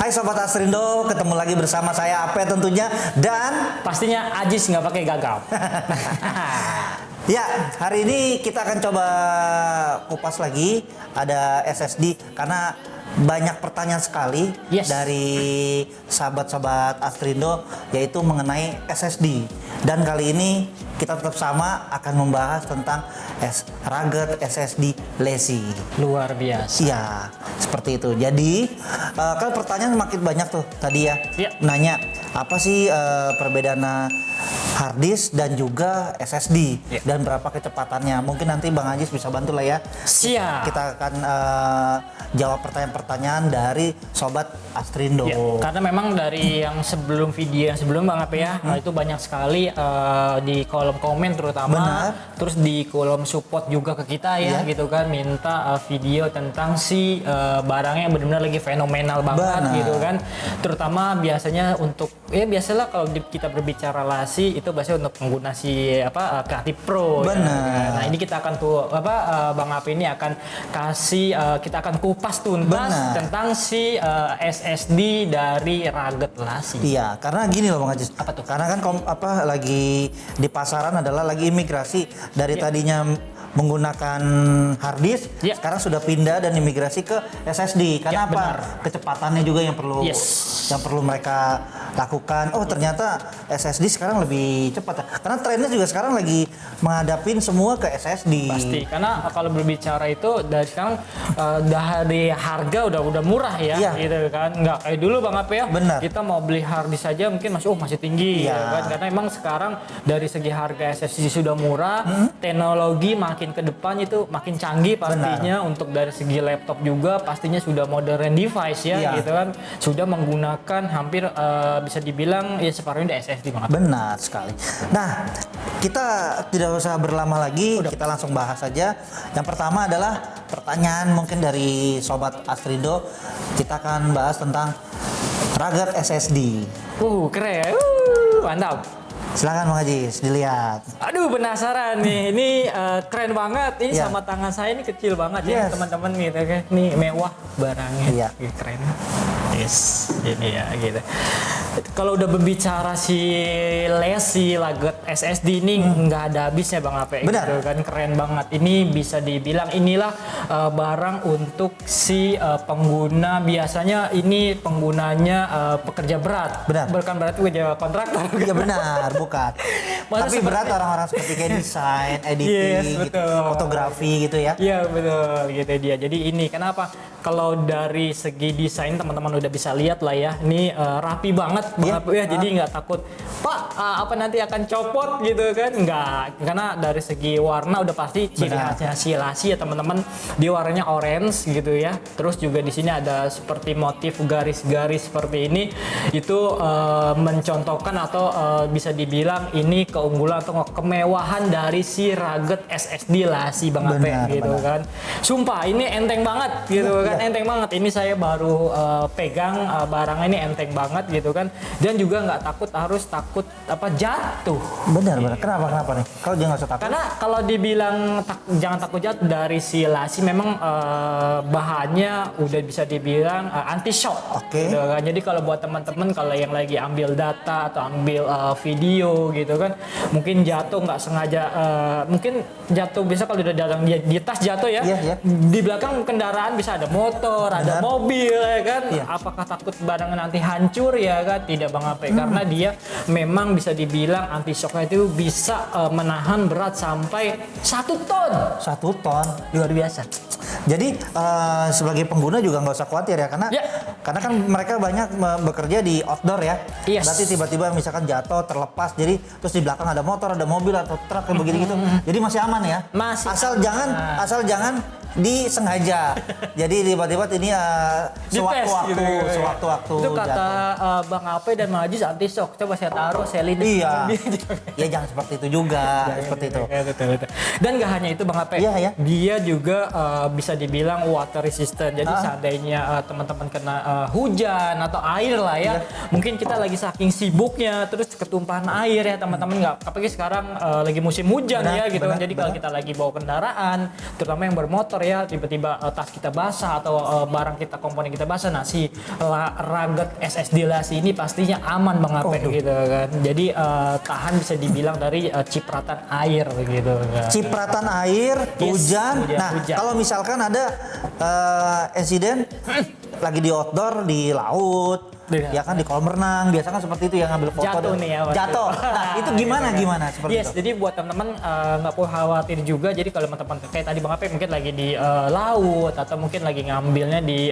Hai Sobat Astrindo, ketemu lagi bersama saya Ape tentunya dan pastinya Ajis nggak pakai gagal. ya hari ini kita akan coba kupas lagi ada SSD karena banyak pertanyaan sekali dari sahabat-sahabat Astrindo yaitu mengenai SSD dan kali ini kita tetap sama akan membahas tentang rugged SSD Lazy. Luar biasa. Iya, seperti itu. Jadi kan pertanyaan makin banyak tuh tadi ya. Nanya apa sih perbedaan hard disk dan juga SSD dan berapa kecepatannya. Mungkin nanti Bang Ajis bisa bantu lah ya. Siap. Kita akan jawab pertanyaan-pertanyaan dari Sobat Astrindo. Karena memang dari yang sebelum video yang sebelum Bang Ape ya, itu banyak sekali di kolom komen terutama. Terus di kolom support juga ke kita ya gitu kan, minta video tentang si barangnya yang benar-benar lagi fenomenal banget gitu kan. Terutama biasanya untuk biasalah kalau kita berbicara Lazy itu biasanya untuk pengguna si Creative Pro. Benar. Nah, ini kita akan Bang Ape ini akan kasih kita akan kupas tuntas tentang si SSD dari rugged Lazy. Iya, karena gini loh Bang Ajis. Apa tuh? Karena kan lagi di pasaran adalah lagi imigrasi dari tadinya menggunakan hard disk, sekarang sudah pindah dan imigrasi ke SSD. Karena kecepatannya juga yang perlu mereka lakukan. Oh, ternyata SSD sekarang lebih cepat. Karena trennya juga sekarang lagi menghadapin semua ke SSD. Pasti. Karena kalau berbicara itu dari sekarang dari harga udah murah ya, gitu kan. Nggak kayak dulu Bang Ape ya. Benar. Kita mau beli hard disk saja mungkin masih tinggi gitu kan. Karena emang sekarang dari segi harga SSD sudah murah, teknologi makin ke depan itu makin canggih pastinya. Untuk dari segi laptop juga pastinya sudah modern device ya gitu kan, sudah menggunakan hampir bisa dibilang ya separuhnya di SSD banget. Benar sekali. Nah, kita tidak usah berlama lagi, kita langsung bahas saja. Yang pertama adalah pertanyaan mungkin dari Sobat Astrindo. Kita akan bahas tentang rugged SSD. Keren. Mantap. Silakan Bang Ajis, dilihat. Aduh, penasaran nih. Ini keren banget. Ini sama tangan saya ini kecil banget ya teman-teman gitu kan. Ini mewah barangnya. Keren. Ini ya gitu. Kalau udah berbicara si Lazy rugged SSD ini nggak ada habisnya Bang Ape gitu kan, keren banget. Ini bisa dibilang inilah barang untuk si pengguna, biasanya ini penggunanya pekerja berat. Bukan berarti pekerja kontraktor. Iya benar, bukan. Tapi berat orang-orang seperti kayak desain, editing, gitu, fotografi gitu ya. Iya betul, gitu dia. Jadi ini kenapa? Kalau dari segi desain teman-teman udah bisa lihat lah ya. Ini rapi banget. Jadi nggak takut Pak apa nanti akan copot gitu kan, nggak, karena dari segi warna udah pasti ciri khasnya si Lazy ya teman-teman. Dia warnanya orange gitu ya, terus juga di sini ada seperti motif garis-garis seperti ini, itu mencontohkan atau bisa dibilang ini keunggulan atau kemewahan dari si rugged SSD Lazy Bang Ape gitu kan. Sumpah ini enteng banget gitu kan, enteng banget. Ini saya baru pegang barang ini enteng banget gitu kan. Dan juga nggak harus takut jatuh. Benar. Kenapa nih? Kalau jangan usah takut. Karena kalau dibilang jangan takut jatuh, dari si Lazy memang bahannya udah bisa dibilang anti shock. Gitu kan. Jadi kalau buat teman-teman kalau yang lagi ambil data atau ambil video gitu kan, mungkin jatuh nggak sengaja, mungkin jatuh bisa kalau udah datang di tas jatuh ya. Di belakang kendaraan bisa ada motor, ada mobil ya kan. Apakah takut barangnya nanti hancur ya kan? Tidak Bang Ape, karena dia memang bisa dibilang anti shocknya itu bisa menahan berat sampai 1 ton. 1 ton, luar biasa. Jadi sebagai pengguna juga nggak usah khawatir ya, karena kan mereka banyak bekerja di outdoor ya. Berarti tiba-tiba misalkan jatuh, terlepas, jadi terus di belakang ada motor, ada mobil atau truk kayak begini gitu. Jadi masih aman ya. Asal jangan disengaja. Jadi tiba-tiba ini sewaktu-waktu. Itu kata Bang Ape dan Bang Ajis anti shock. Coba saya taruh, saya lidah. Ya jangan seperti itu juga. Seperti itu. Dan gak hanya itu Bang Ape. Dia juga bisa dibilang water resistant. Jadi seandainya teman-teman kena hujan atau air lah ya, mungkin kita lagi saking sibuknya terus ketumpahan air ya teman-teman, nggak apalagi sekarang lagi musim hujan ya gitu kan. Jadi kalau kita lagi bawa kendaraan, terutama yang bermotor ya, tiba-tiba tas kita basah atau barang kita, komponen kita basah, nah si Rugged SSD Lasi ini pastinya aman Bang Ape gitu kan. Jadi tahan bisa dibilang dari cipratan air gitu kan. Cipratan air, hujan. Nah, kalau misalkan ada insiden lagi di outdoor di laut, ya kan di kolam renang, biasa kan seperti itu ya, ngambil foto jatuh nih ya. Jatuh. Nah, itu gimana seperti itu? Jadi buat teman-teman nggak perlu khawatir juga. Jadi kalau teman-teman kayak tadi Bang Ape mungkin lagi di laut atau mungkin lagi ngambilnya di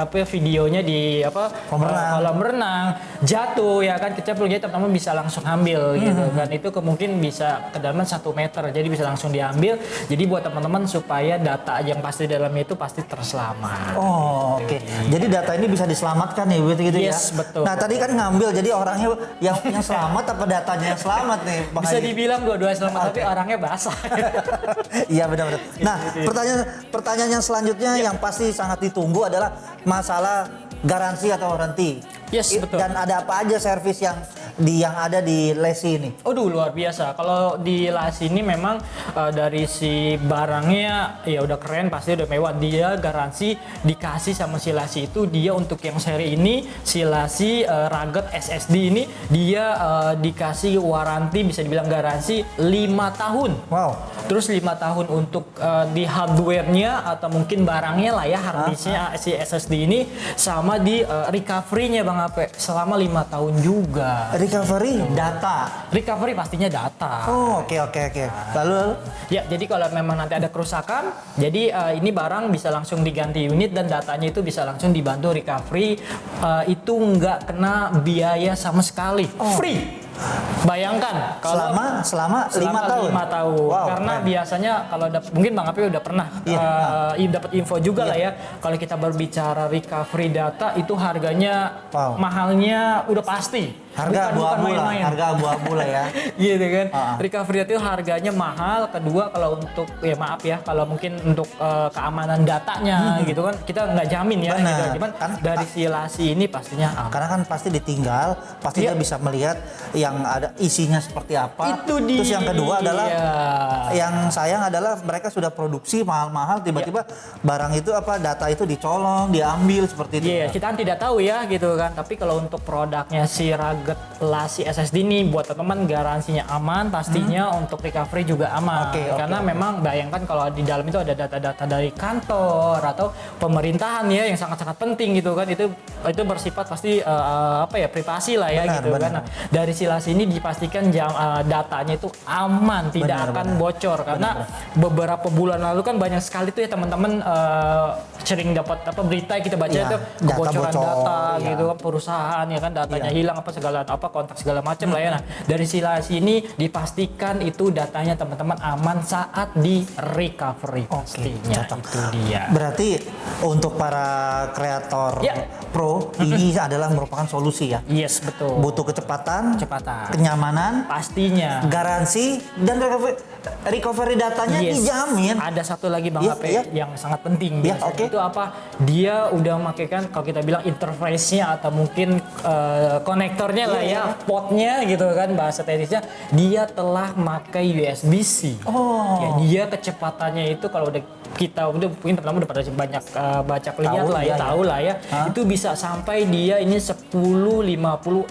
videonya di kolam renang, jatuh ya kan, kecemplung, jadi teman-teman bisa langsung ambil gitu kan. Itu kemungkinan bisa kedalaman 1 meter, jadi bisa langsung diambil. Jadi buat teman-teman supaya data yang pasti dalamnya itu pasti terselamat. Oh, oke. Jadi data ini bisa diselamatkan ya gitu ya. Betul. Nah, tadi kan ngambil, jadi orangnya yang selamat apa datanya yang selamat nih, Bang Bisa Haji? dibilang dua-duanya selamat, tapi orangnya basah. Iya, benar-benar. Nah, pertanyaan yang selanjutnya yang pasti sangat ditunggu adalah masalah garansi atau warranty. Betul. Dan ada apa aja servis yang ada di Lasi ini? Luar biasa. Kalau di Lasi ini memang dari si barangnya ya udah keren, pasti udah mewah. Dia garansi dikasih sama si Lasi itu, dia untuk yang seri ini si Lasi Rugged SSD ini dia dikasih waranti, bisa dibilang garansi 5 tahun. Wow. Terus 5 tahun untuk di hardware-nya atau mungkin barangnya lah ya, hard disk-nya si SSD ini, sama di recovery-nya Bang Ape selama 5 tahun juga. Recovery data. Recovery pastinya data. Oh, oke. Lalu? Ya, jadi kalau memang nanti ada kerusakan, jadi ini barang bisa langsung diganti unit dan datanya itu bisa langsung dibantu recovery. Itu nggak kena biaya sama sekali. Free. Bayangkan kalau selama 5 tahun. 5 tahun. Wow, Karena biasanya kalau mungkin Bang Api udah pernah dapat info juga lah ya. Kalau kita berbicara recovery data itu harganya mahalnya udah pasti. Harga abu-abu lah ya. Gitu kan. Recovery data itu harganya mahal. Kedua kalau untuk kalau mungkin untuk keamanan datanya gitu kan kita nggak jamin ya. Gitu. Cuman kan, dari si Lasi ini pastinya aman. Karena kan pasti ditinggal, pasti dia bisa melihat yang ada isinya seperti apa. Itu dia. Terus yang kedua adalah yang sayang adalah mereka sudah produksi mahal-mahal, tiba-tiba barang itu data itu dicolong, diambil seperti itu. Iya, kita kan tidak tahu ya gitu kan. Tapi kalau untuk produknya si Rugged Lasi SSD ini buat teman-teman garansinya aman, pastinya untuk recovery juga aman. Karena memang bayangkan kalau di dalam itu ada data-data dari kantor atau pemerintahan ya yang sangat-sangat penting gitu kan. Itu bersifat pasti privasi lah ya kan. Nah, dari si Lasi ini dipastikan datanya itu aman, tidak akan bocor karena beberapa bulan lalu kan banyak sekali tuh ya teman-teman sering dapat berita kita baca itu kebocoran data gitu kan, perusahaan ya kan datanya hilang kontak segala macam lah ya. Nah, dari si Lasi ini dipastikan itu datanya teman-teman aman saat di recovery pastinya. Itu dia. Berarti untuk para kreator pro ini adalah merupakan solusi ya. Yes, betul. Butuh kecepatan, kenyamanan, pastinya, garansi dan recovery datanya dijamin. Ada satu lagi Bang Ape yang sangat penting itu apa? Dia udah memakaikan kalau kita bilang interface-nya atau mungkin konektornya lah ya, potnya gitu kan bahasa teknisnya, dia telah pakai USB-C. Ya, dia kecepatannya itu kalau mungkin teman-teman udah pada banyak tahu lah ya. Itu bisa sampai dia ini 1050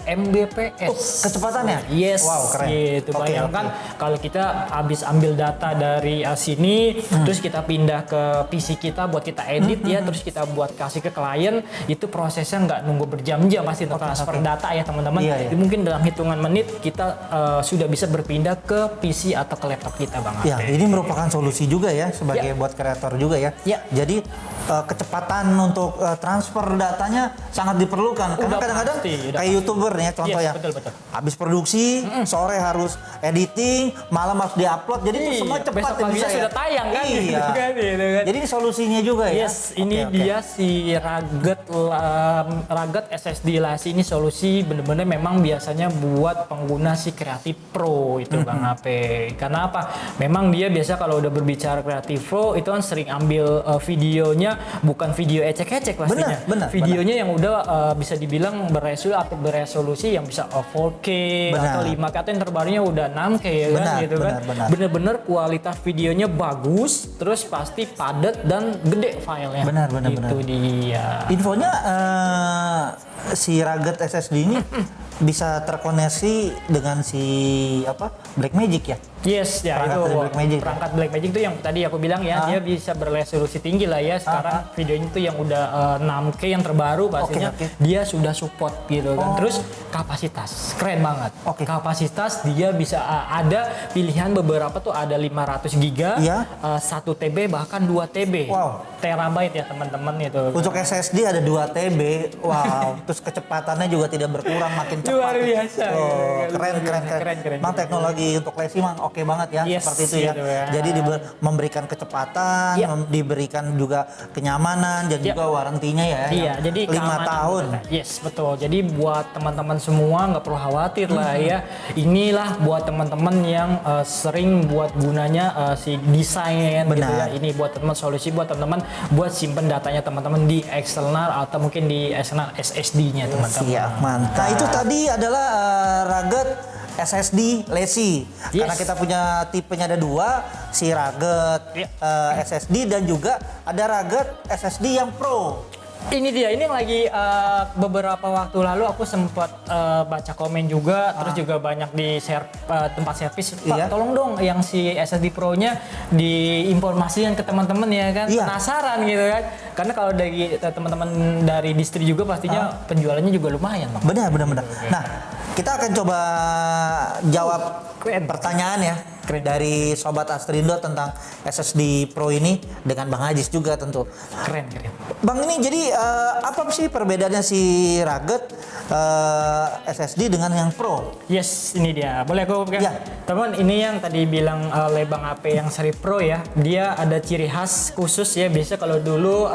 Mbps. Kecepatannya? Yes. Wow, keren. Gitu. Bayangkan kalau kita habis ambil data dari sini, terus kita pindah ke PC kita buat kita edit terus kita buat kasih ke klien, itu prosesnya nggak nunggu berjam-jam pasti transfer data ya teman-teman. Mungkin dalam hitungan menit kita sudah bisa berpindah ke PC atau ke laptop kita Bang. Ya, ini merupakan solusi juga ya sebagai buat kreator juga ya. Jadi kecepatan untuk transfer datanya sangat diperlukan karena kadang-kadang kayak YouTuber nih ya contoh betul. Habis produksi sore harus editing, malam harus diupload upload. Jadi itu semua cepat besok ya paginya bisa ya. sudah tayang kan, Iya. gitu kan. Jadi ini solusinya juga ya. Yes, ini dia si Rugged SSD Lasi ini solusi bener-bener memang biasanya buat pengguna si Creative Pro itu Bang Ape. Karena apa? Memang dia biasa kalau udah berbicara Creative Pro itu kan sering ambil videonya bukan video ecek-ecek pastinya. Benar, videonya yang udah bisa dibilang beresolusi yang bisa 4K atau 5K atau yang terbarunya udah 6K ya kan gitu kan. Bener-bener kualitas videonya bagus, terus pasti padat dan gede filenya. Benar. Itu dia. Infonya si Rugged SSD ini bisa terkoneksi dengan si Blackmagic ya? Yes, ya perangkat itu Blackmagic. Perangkat Blackmagic itu yang tadi aku bilang ya, dia bisa beresolusi tinggi lah ya. Sekarang videonya itu yang udah 6K yang terbaru pastinya dia sudah support gitu kan. Terus kapasitas keren banget. Kapasitas dia bisa ada pilihan beberapa tuh ada 500 GB, 1 TB bahkan 2 TB. Terabyte ya teman-teman itu. Untuk SSD ada 2 TB. Wow, terus kecepatannya juga tidak berkurang, makin cepat. Luar biasa. Keren. Mang teknologi untuk Lesi mang oke banget ya, seperti itu ya. Gitu ya. Jadi memberikan kecepatan, diberikan juga kenyamanan dan juga warantinya ya. Iya, jadi 5 tahun. Yes, betul. Jadi buat teman-teman semua nggak perlu khawatir lah ya. Inilah buat teman-teman yang sering buat gunanya si desain gitu ya. Ini buat teman solusi buat teman-teman buat simpen datanya teman-teman di eksternal atau mungkin di eksternal SSD-nya teman-teman. Siap, mantap. Nah, itu tadi adalah Rugged SSD Lesi. Karena kita punya tipenya ada 2, si Rugged SSD dan juga ada Rugged SSD yang Pro. Ini dia, ini lagi beberapa waktu lalu aku sempat baca komen juga, terus juga banyak di share tempat servis. Pak, tolong dong yang si SSD Pro-nya diinformasikan ke teman-teman ya kan, penasaran gitu kan. Karena kalau dari teman-teman dari distri juga pastinya penjualannya juga lumayan. Benar. Nah, kita akan coba jawab pertanyaan ya dari Sobat Astrindo tentang SSD Pro ini dengan Bang Ajis juga tentu. Keren. Bang, ini jadi apa sih perbedaannya si Rugged SSD dengan yang Pro? Yes, ini dia. Boleh aku pegang? Teman, ini yang tadi bilang oleh Bang Ape yang seri Pro ya. Dia ada ciri khas khusus ya. Biasa kalau dulu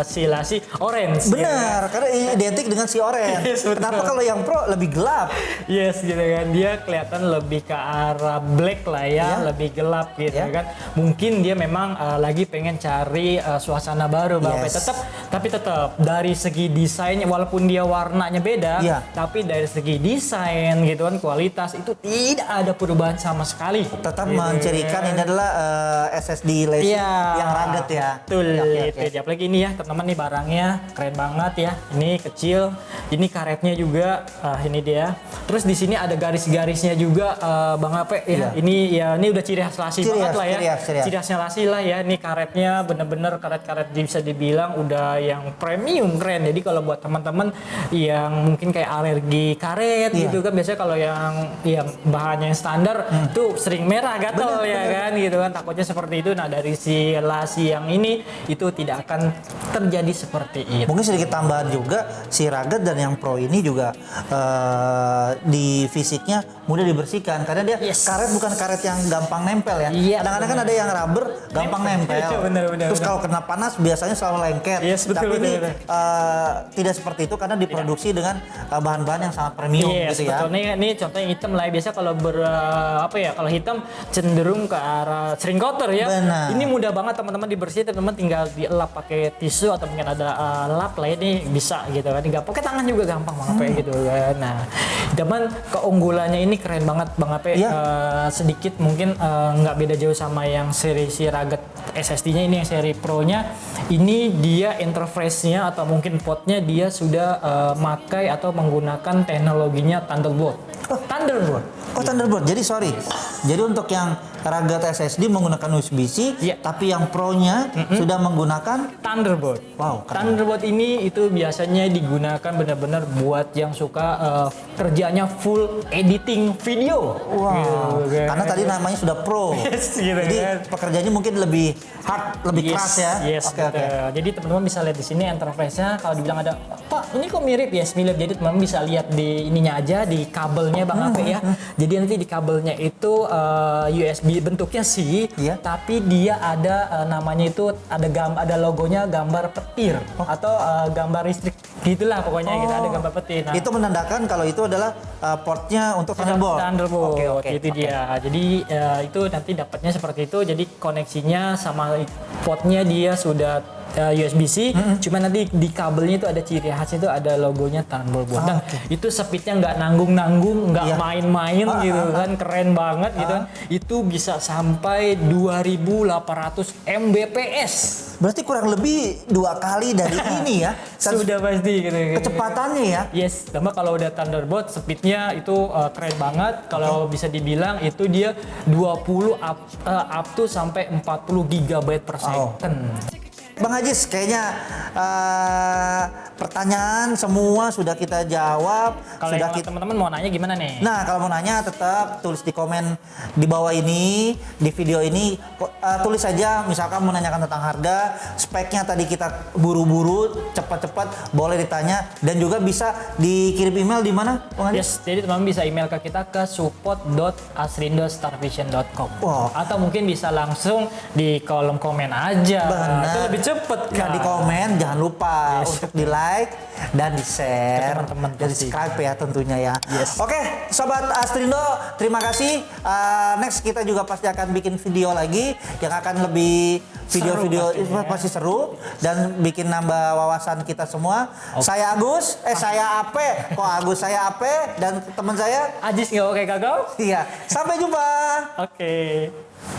si Lasi orange. Benar, karena identik dengan si orange. Kenapa kalau yang Pro lebih gelap? Yes, gitu kan. Dia kelihatan lebih ke arah black lah ya, lebih gelap gitu kan. Mungkin dia memang lagi pengen cari suasana baru Bang Ape. Tapi tetap dari segi desainnya walaupun dia warnanya beda, tapi dari segi desain gitu kan, kualitas itu tidak ada perubahan sama sekali. Tetap mencirikan ini adalah SSD Lesi yang Rugged ya. Betul. Itu apalagi ini ya teman-teman, nih barangnya keren banget ya. Ini kecil, ini karetnya juga ini dia. Terus di sini ada garis-garisnya juga Bang Ape ya. Ini udah ciri khas Lasi banget lah ya. Ciri khasnya Lasi lah ya. Ini karetnya bener-bener karet-karet bisa dibilang udah yang premium, keren. Jadi kalau buat teman-teman yang mungkin kayak alergi karet gitu kan, biasanya kalau yang bahannya yang standar tuh sering merah gatel kan gitu kan, takutnya seperti itu. Nah, dari si Lasi yang ini itu tidak akan terjadi seperti itu. Mungkin sedikit tambahan juga, si Rugged dan yang Pro ini juga di fisiknya mudah dibersihkan karena dia karet bukan karet yang gampang nempel ya. Kadang-kadang kan ada yang rubber gampang nempel. Terus kalau kena panas biasanya selalu lengket. Tapi ini tidak seperti itu karena diproduksi dengan bahan-bahan yang sangat premium gitu ya. Ini contohnya hitam lah. Biasa kalau kalau hitam cenderung ke arah sering kotor ya. Ini mudah banget teman-teman dibersihin, teman-teman tinggal dielap pakai tisu atau mungkin ada lap lah, ini bisa gitu kan. Nggak pakai tangan juga gampang banget gitu kan. Nah, teman keunggulannya ini keren banget Bang Ape. Sedikit mungkin nggak beda jauh sama yang seri si Rugged SSD-nya. Ini yang seri Pro-nya. Ini dia interface-nya atau mungkin port-nya dia sudah makai atau menggunakan teknologinya Thunderbolt. Thunderbolt. Jadi untuk yang Rugged SSD menggunakan USB-C, tapi yang Pro-nya sudah menggunakan Thunderbolt. Wow, Thunderbolt ini itu biasanya digunakan benar-benar buat yang suka kerjanya full editing video. Wow. Gitu, karena tadi namanya sudah Pro. Jadi pekerjaannya mungkin lebih hard, lebih keras ya. Oke. Jadi teman-teman bisa lihat di sini interface-nya. Kalau dibilang ada, Pak, ini kok mirip? Mirip. Jadi teman-teman bisa lihat di ininya aja, di kabelnya Bang Ape ya. Jadi nanti di kabelnya itu USB bentuknya sih, Iya. tapi dia ada namanya itu ada logonya gambar petir atau gambar listrik gitulah pokoknya gitu, ada gambar petir. Nah, Itu menandakan kalau itu adalah portnya untuk Thunderbolt. Thunderbolt, Oke. itu dia. Jadi itu nanti dapatnya seperti itu. Jadi koneksinya sama portnya dia sudah USB-C, cuma nanti di kabelnya itu ada ciri khas, itu ada logonya Thunderbolt. Dan itu speednya nggak nanggung-nanggung, nggak Iya. main-main gitu kan, keren banget gitu kan. Itu bisa sampai 2800 Mbps. Berarti kurang lebih 2 kali dari ini ya. Sudah pasti gitu. Kecepatannya ya. Yes, tambah kalau udah Thunderbolt speednya itu keren banget. Kalau bisa dibilang itu dia 20 up to sampai 40 GB per second. Bang Ajis, kayaknya pertanyaan semua sudah kita jawab. Kalau Sudah yang kita. teman-teman mau nanya gimana nih? Nah, kalau mau nanya tetap tulis di komen di bawah ini, di video ini. Tulis saja, misalkan menanyakan tentang harga, speknya tadi kita buru-buru, cepat-cepat, boleh ditanya. Dan juga bisa dikirim email di mana, Bang Ajis? Yes, jadi teman-teman bisa email ke kita ke support.asrindostarvision.com. Wow. Atau mungkin bisa langsung di kolom komen aja. Benar. Itu lebih cepet Nah, kan. di komen jangan lupa untuk di like dan di share, Ke teman-teman dan di pasti. subscribe ya tentunya ya. Yes. Oke, sobat Astrindo, terima kasih. Next kita juga pasti akan bikin video lagi yang akan lebih video-video pastinya ya. pasti seru dan bikin nambah wawasan kita semua. Saya Agus, saya Ape, kok Agus saya Ape dan teman saya. Ajis nggak oke gagal? Iya, sampai jumpa. Oke.